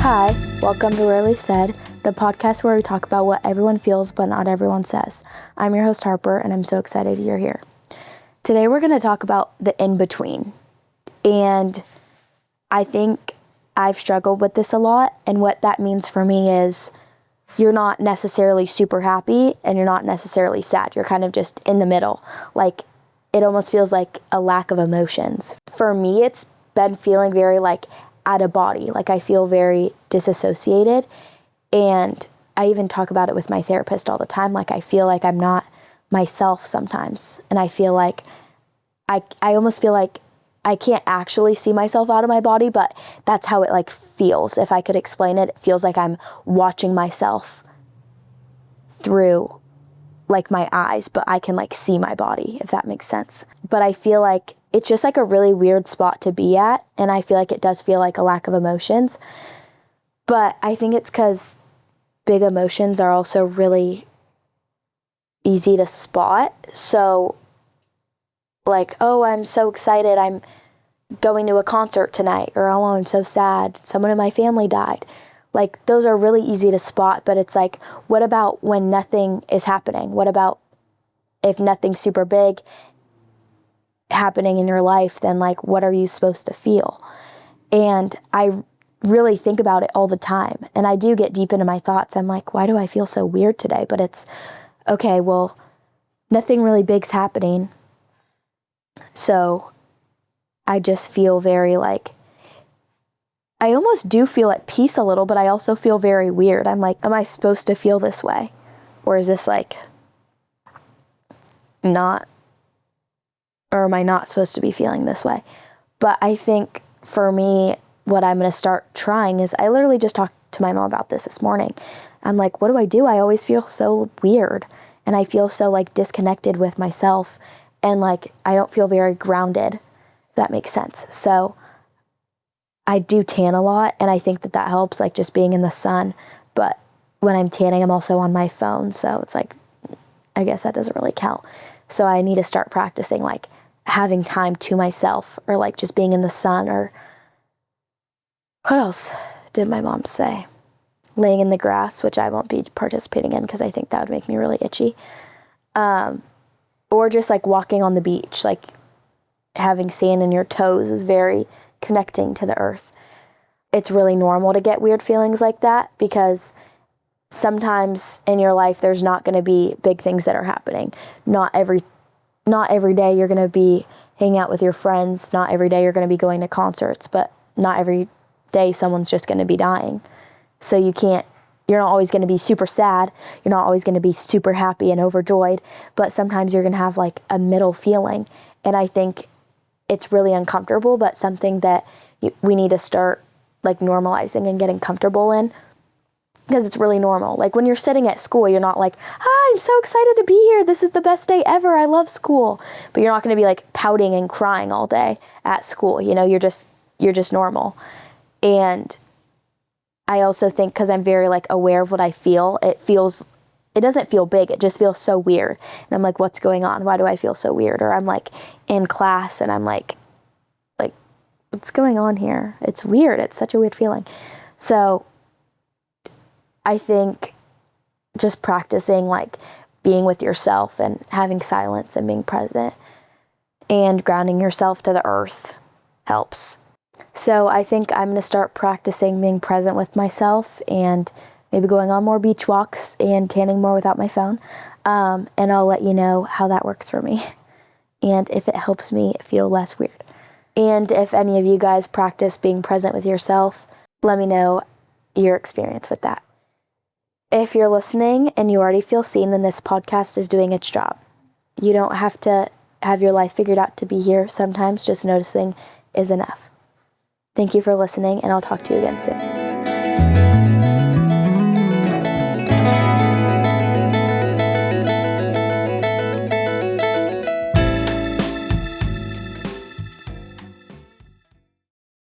Hi, welcome to Rarely Said, the podcast where we talk about what everyone feels but not everyone says. I'm your host Harper, and I'm so excited you're here. Today we're going to talk about the in-between, and I think I've struggled with this a lot, and what that means for me is you're not necessarily super happy and you're not necessarily sad. You're kind of just in the middle. Like, it almost feels like a lack of emotions. For me, it's been feeling very like out of body. Like, I feel very disassociated, and I even talk about it with my therapist all the time. Like, I feel like I'm not myself sometimes, and I feel like I almost feel like I can't actually see myself out of my body, but that's how it like feels. If I could explain it, it feels like I'm watching myself through like my eyes, but I can like see my body, if that makes sense. But I feel like it's just like a really weird spot to be at, and I feel like it does feel like a lack of emotions. But I think it's because big emotions are also really easy to spot. So like, oh, I'm so excited, I'm going to a concert tonight, or oh, I'm so sad, someone in my family died. Like, those are really easy to spot, but it's like, what about when nothing is happening? What about if nothing's super big happening in your life? Then like, what are you supposed to feel? And I really think about it all the time, and I do get deep into my thoughts. I'm like, why do I feel so weird today? But it's okay, well, nothing really big's happening, so I just feel very like, I almost do feel at peace a little, but I also feel very weird. I'm like, am I supposed to feel this way? Or is this like not, or am I not supposed to be feeling this way? But I think for me, what I'm going to start trying is, I literally just talked to my mom about this morning. I'm like, what do? I always feel so weird, and I feel so like disconnected with myself, and like I don't feel very grounded, if that makes sense. So I do tan a lot, and I think that helps, like just being in the sun. But when I'm tanning, I'm also on my phone, so it's like, I guess that doesn't really count. So I need to start practicing like having time to myself, or like just being in the sun. Or what else did my mom say? Laying in the grass, which I won't be participating in because I think that would make me really itchy. Or just like walking on the beach, like having sand in your toes is very connecting to the earth. It's really normal to get weird feelings like that, because sometimes in your life there's not going to be big things that are happening. Not every day you're going to be hanging out with your friends. Not every day you're going to be going to concerts, but not every day someone's just going to be dying. So you're not always going to be super sad. You're not always going to be super happy and overjoyed, but sometimes you're going to have like a middle feeling. And I think it's really uncomfortable, but something that we need to start like normalizing and getting comfortable in, because it's really normal. Like when you're sitting at school, you're not like, hi, I'm so excited to be here. This is the best day ever. I love school. But you're not going to be like pouting and crying all day at school. You know, you're just normal. And I also think, because I'm very like aware of what I feel, it doesn't feel big. It just feels so weird. And I'm like, what's going on? Why do I feel so weird? Or I'm like in class and I'm like, what's going on here? It's weird. It's such a weird feeling. So I think just practicing like being with yourself and having silence and being present and grounding yourself to the earth helps. So I think I'm going to start practicing being present with myself, and maybe going on more beach walks and tanning more without my phone. And I'll let you know how that works for me, and if it helps me feel less weird. And if any of you guys practice being present with yourself, let me know your experience with that. If you're listening and you already feel seen, then this podcast is doing its job. You don't have to have your life figured out to be here. Sometimes just noticing is enough. Thank you for listening, and I'll talk to you again soon.